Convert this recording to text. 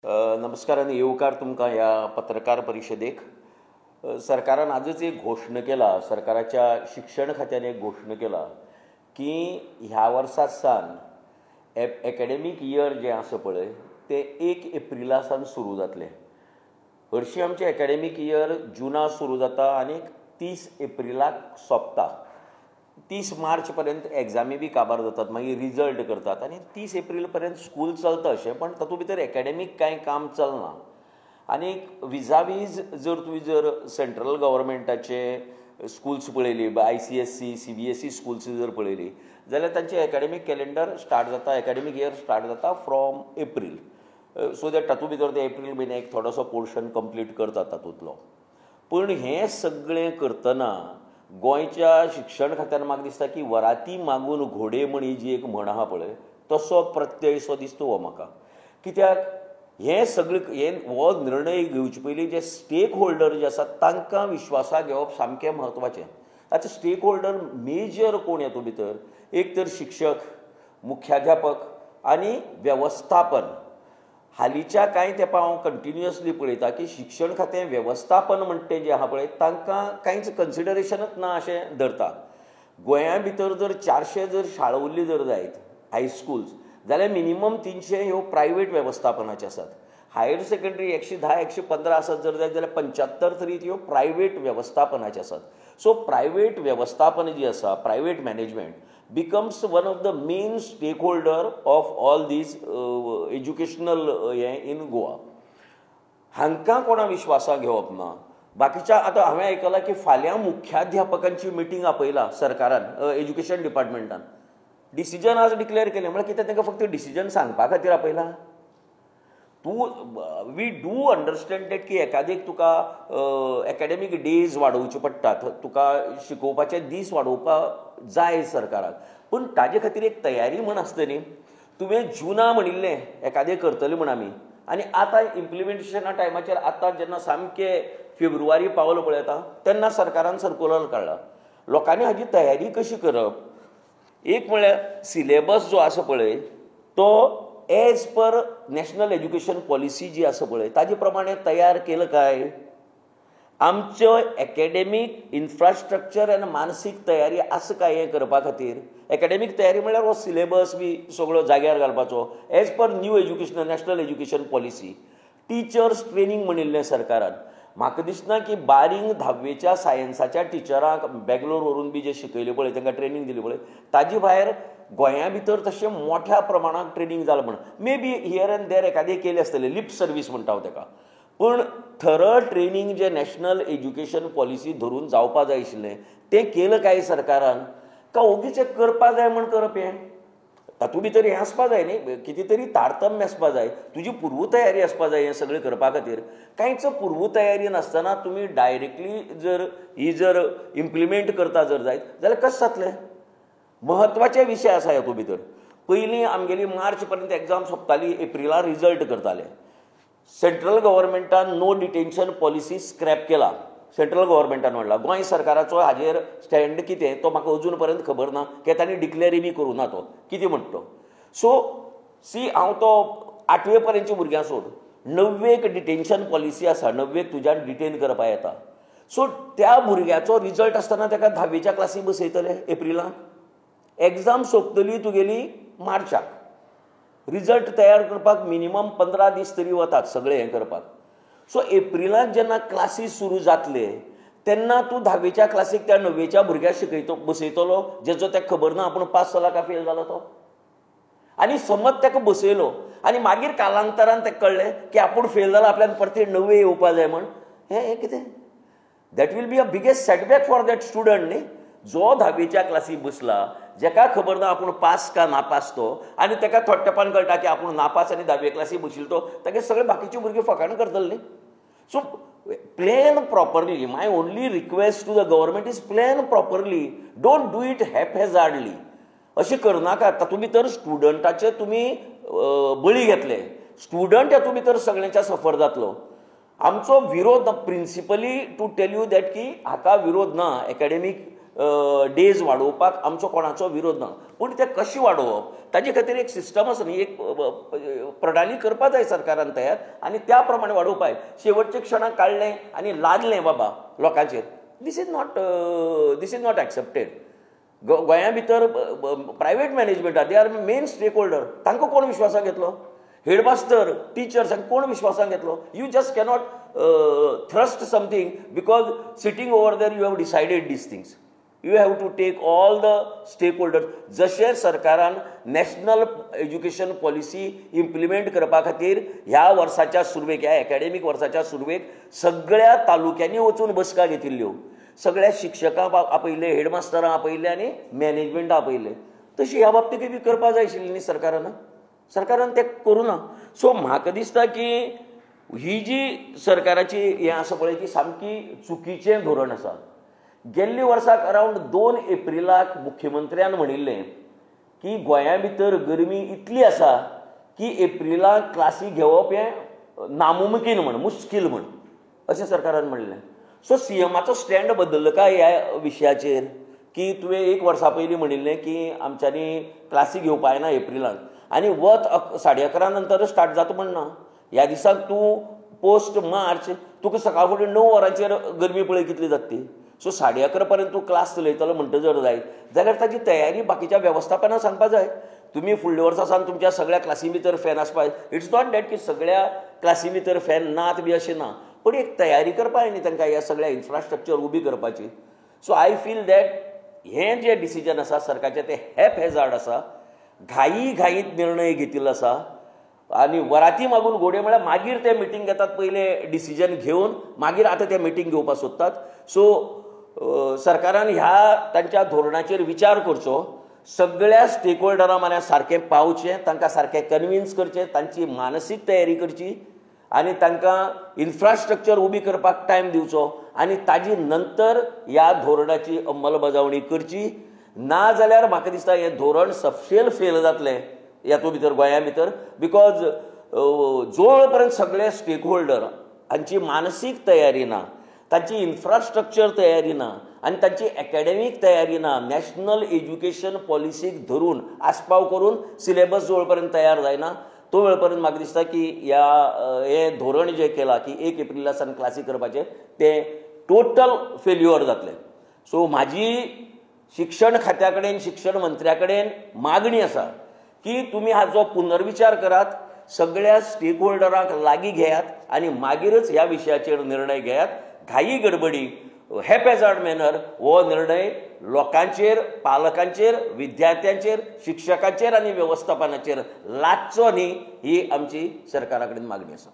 नमस्कार आणि येवकार तुमकां ह्या पत्रकार परिशदेक. सरकारान आजच एक घोषणा केला, सरकाराच्या शिक्षण खात्यान एक घोषणा केला की ह्या वर्सा सावन एकाडेमीक इयर जें आसा पळय तें 1 एप्रिला सावन सुरू जातलें. हरशीं आमचें एकाडेमीक इयर जुना सुरू जाता आनी 30 एप्रिलाक सोंपता. 30 मार्च पर्यंत एग्जामी बी काबार जातात, मागीर रिजल्ट करतात आनी 30 एप्रील पर्यंत स्कूल चलता अशें. पण तातूंत भितर एकाडेमीक कांय काम चलना. आनी विजावीज जर सेंट्रल गव्हर्मेंटाचे स्कूल्स पळयली, ICSE CBSE स्कूल्स जर पळयली जाल्यार तांचें एकाडेमीक कॅलेंडर स्टार्ट जाता, एकाडेमीक इयर स्टार्ट जाता फ्रॉम एप्रील. सो दॅट तातूंत भितर ते एप्रील म्हयन्याक थोडोसो पोर्शन कंप्लीट करतात तातूंतलो. पूण हें सगळें करतना गोंयच्या शिक्षण खात्यान म्हाका दिसता की वराती मागून घोडे म्हणी जी एक म्हण आहा पळय तसो प्रत्ययसो दिसता हो म्हाका. कित्याक हें सगळें हो निर्णय घेवचे पयलीं जे स्टेक होल्डर जे आसात तांकां विश्वासाक घेवप सामकें म्हत्वाचें. आतां स्टेक होल्डर मेजर कोण येतो भितर? एक तर शिक्षक, मुख्याध्यापक आनी वेवस्थापन. हालींच्या कांय तेंपां हांव कंटिन्युअसली पळयता की शिक्षण खातें वेवस्थापन म्हणटें जें आहा पळय तांकां कांयच कन्सिडरेशनच ना अशें धरता. गोंया भितर जर 400 जर शाळा उरली जर जायत हायस्कुल्स जाल्यार मिनिमम 300 ह्यो प्रायवेट वेवस्थापनाच्यो आसात. हायर सेकंडरी 110-115 आसत जर जायत जाल्यार 75 तरी ह्यो प्रायवेट वेवस्थापनाचे आसात. सो प्रायवेट वेवस्थापन जी आसा, private management becomes one of the main stakeholder of all these educational in Goa. हांकां कोणा विश्वासाक घेवप ना. बाकीच्या आतां हांवें आयकलां की फाल्यां मुख्याध्यापकांची मिटींग आपयला सरकारान, एज्युकेशन डिपार्टमेंटान. डिसिजन आज डिक्लेअर केलें म्हळ्यार कितें तांकां फक्त डिसिजन सांगपा खातीर आपयलां? वी डू अंडरस्टँड दॅट की एकादेक तुका एकाडेमीक डेज वाडोवचे पडटात, तुका शिकोवपाचे दीस वाडोवपाक जाय सरकाराक. पूण ताजे खातीर एक तयारी म्हण आसता न्ही. तुवें जुना म्हणिल्लें एकादें करतलें म्हण आमी, आनी आतां इम्प्लिमेंटेशना टायमाचेर आतां जेन्ना सामकें फेब्रुवारी पावलो पळय आतां तेन्ना सरकारान सर्कुलर काडला. लोकांनी हाजी तयारी कशी करप? एक म्हळ्यार सिलेबस जो आसा पळय तो as per national education policy जी आसा पळय ताजे प्रमाणे तयार केलं काय? आमच्यो एकाडेमीक इन्फ्रास्ट्रक्चर आनी मानसीक तयारी आसा काय हें करपा खातीर? एकाडेमीक तयारी म्हळ्यार हो सिलेबस बी सगळो जाग्यार घालपाचो as per new education national education policy. Teachers training म्हणिल्लें सरकारान. म्हाका दिसना की बारीक 10वेच्या सायन्साच्या टिचरांक बेंगलोर व्हरून बी जे शिकयले पळय तांकां ट्रेनींग दिली पळय ताजे भायर गोंया भितर तशें मोठ्या प्रमाणात ट्रेनींग जालां म्हण. May be here and there एकादें केलें आसतलें, लिप सर्वीस म्हणटा हांव ताका. पूण थरड ट्रेनींग जें नॅशनल एज्युकेशन पॉलिसी धरून जावपा जाय आशिल्लें तें केलं काय सरकारान? का ओगीच करपा जाय म्हण करप? हें तातूंत भितर हें आसपा जाय न्ही, कितें तरी तारतम्य आसपा जाय, तुजी पूर्व तयारी आसपा जाय हें सगळें करपा खातीर. कांयच पूर्व तयारी नासतना तुमी डायरेक्टली जर इम्प्लिमेंट करता जर जायत जाल्यार कशें जातलें? म्हत्वाचे विशय आसा हातूंत भितर. पयलीं आमगेली मार्च पर्यंत एग्जाम सोंपताली, एप्रिला रिजल्ट करताले. सेंट्रल गव्हर्मेंटान नो डिटेन्शन पॉलिसी स्क्रॅप केला. सेंट्रल गव्हर्मेंटान म्हणला. गोंय सरकाराचो हाजेर स्टँड कितें तो म्हाका अजून पर्यंत खबर ना, की तांणी डिक्लेअर बी करूं ना तो कितें म्हणटा तो. सो हांव तो 8वे पर्यंतच्या भुरग्यां सोड, 9वेक डिटेन्शन पॉलिसी आसा, 9वेक तुज्यान डिटेन करपा येता. सो त्या भुरग्याचो रिजल्ट आसतना ताका 10वेच्या क्लासीक बसयतले एप्रिलाक. एग्जाम सोंपतली तुगेली मार्चाक. रिजल्ट तयार करपाक मिनिमम 15 दीस तरी वतात सगळें हें करपाक. सो एप्रिलाक जेन्ना क्लासीस सुरू जातले तेन्ना तूं 10वेच्या क्लासीक त्या 9वेच्या भुरग्याक बसयतलो जेजो ताका खबर ना आपूण पास जाला काय फेल जाला तो. आनी समज ताका बसयलो आनी मागीर कालांतरान ताका कळ्ळें की आपूण फेल जाला, आपल्यान परते 9वे येवपा जाय म्हण. हें कितें? That will be a biggest setback for that student न्ही. जो 10वेच्या क्लासीक बसला, जेका खबर ना आपूण पास का नापास तो, आनी ताका थोड्या तेंपान कळटा की आपूण नापास आनी 10वे क्लासीक बशिल्लो तो, तागे सगळे बाकीचे भुरगे फकाण करतले न्ही. So plan properly. My only request to the government is plan properly. Don't do it haphazardly. अशें करनाकात. तातूंत भितर स्टुडंटाचे तुमी बळी घेतले. स्टुडंट हातूंत भितर सगळ्यांच्या सफर जातलो. आमचो विरोध principally to tell you that की हाका विरोध ना. एकाडेमीक डेज वाडोवपाक आमचो कोणाचो विरोध ना, पूण ते कशी वाडोवप ताजे खातीर एक सिस्टम आसा न्ही, एक प्रणाली करपा जाय सरकारान तयार, आनी त्या प्रमाणे वाडोवपाक जाय. शेवटच्या क्षणाक काडलें आनी लादलें बाबा लोकांचेर, दीस इज नॉट एक्सेप्टेड. गोंया भितर private management are, they are main stakeholder. तांकां कोण विश्वासाक घेतलो? हेडमास्टर, टिचर्स कोण विश्वासाक घेतलो? You just cannot thrust something because sitting over there you have decided these things. You have to take all the stakeholders. जशे सरकारान national education policy implement करपा खातीर ह्या वर्साच्या सुरवेक, ह्या एकाडेमीक वर्साच्या सुरवेक सगळ्या तालुक्यांनी वचून बसका घेतिल्ल्यो, सगळ्या शिक्षकांक आपयले, हेडमास्टरांक आपयले आनी मॅनेजमेंटाक आपयले. तशी ह्या बाबतीकय बी करपा जाय आशिल्ली न्ही सरकारान तें करूं ना. सो म्हाका दिसता की ही जी सरकाराची हें आसा पळय ती सामकी चुकीचें धोरण आसा. गेल्ल्या वर्साक अरावंड 2 एप्रिलाक मुख्यमंत्र्यान म्हणिल्लें की गोंया भितर गरमी इतली आसा की एप्रिलाक क्लासी घेवप हें नामुमकीन मुश्कील अशें सरकारान म्हणलें. सो सीएमाचो स्टँड बदल्लो काय ह्या विशयाचेर? की तुवें 1 वर्सा पयलीं म्हणिल्लें की आमच्यांनी क्लासी घेवपा येना एप्रिलाक, आनी वत 11:30 नंतर स्टार्ट जाता म्हणना. ह्या दिसाक तूं पोस्ट मार्च तुका सकाळ फुडें 9 वरांचेर गरमी पळय कितली जाता ती. सो 11:30 पर्यंत तूं क्लास चलयतलो म्हणटा जर जायत जाल्यार ताची तयारी बाकीच्या वेवस्थापनाक सांगपा जाय. तुमी फुडल्या वर्सा सावन तुमच्या सगळ्या क्लासी भितर फॅन आसपा जाय. इट्स नॉट दॅट की सगळ्या क्लासी भितर फॅन नात बी अशें ना, पूण एक तयारी करपा जाय न्ही तांकां ह्या सगळ्या इन्फ्रास्ट्रक्चर उबी करपाची. सो आय फील दॅट हें जें डिसिजन आसा सरकारचें तें हॅप हेजार्ड आसा, घाईत निर्णय घेतिल्लो आसा. आनी वराती मागून घोडे म्हळ्यार मागीर ते मिटींग घेतात, पयले डिसिजन घेवन मागीर आतां ते मिटींग घेवपाक सोदतात. सो सरकारान ह्या तांच्या धोरणाचेर विचार करचो, सगळ्या स्टेक होल्डरां म्हळ्यार सारकें पावचें, तांकां सारकें कन्विन्स करचें, तांची मानसीक तयारी करची आनी तांकां इन्फ्रास्ट्रक्चर उबी करपाक टायम दिवचो आनी ताजी नंतर ह्या धोरणाची अंमलबजावणी करची. ना जाल्यार म्हाका दिसता हें धोरण सपशेल फेल जातलें ह्यातूं भितर गोंया भितर. बिकॉज जोळ पर्यंत सगळे स्टेक होल्डर हांची मानसीक तयारी ना, तांची इन्फ्रास्ट्रक्चर तयारी ना आनी तांची एकाडेमीक तयारी ना, नॅशनल एज्युकेशन पॉलिसीक धरून आस्पाव करून सिलेबस जोळ पर्यंत तयार जायना, तो वेळ पर्यंत म्हाका दिसता की हें धोरण जें केलां की 1 एप्रिला सावन क्लासी करपाचें तें टोटल फेल्युअर जातलें. सो म्हाजी शिक्षण खात्या कडेन, शिक्षण मंत्र्या कडेन मागणी आसा की तुमी हाचो पुनर्विचार करात, सगळ्या स्टेक होल्डरांक लागीं घेयात आनी मागीरच ह्या विशयाचेर निर्णय घेयात. घाई गडबडी हॅपेजार्ड मॅनर हो निर्णय लोकांचेर, पालकांचेर, विद्यार्थ्यांचेर, शिक्षकांचेर आनी वेवस्थापनाचेर लादचो न्ही, ही आमची सरकारा कडेन मागणी आसा.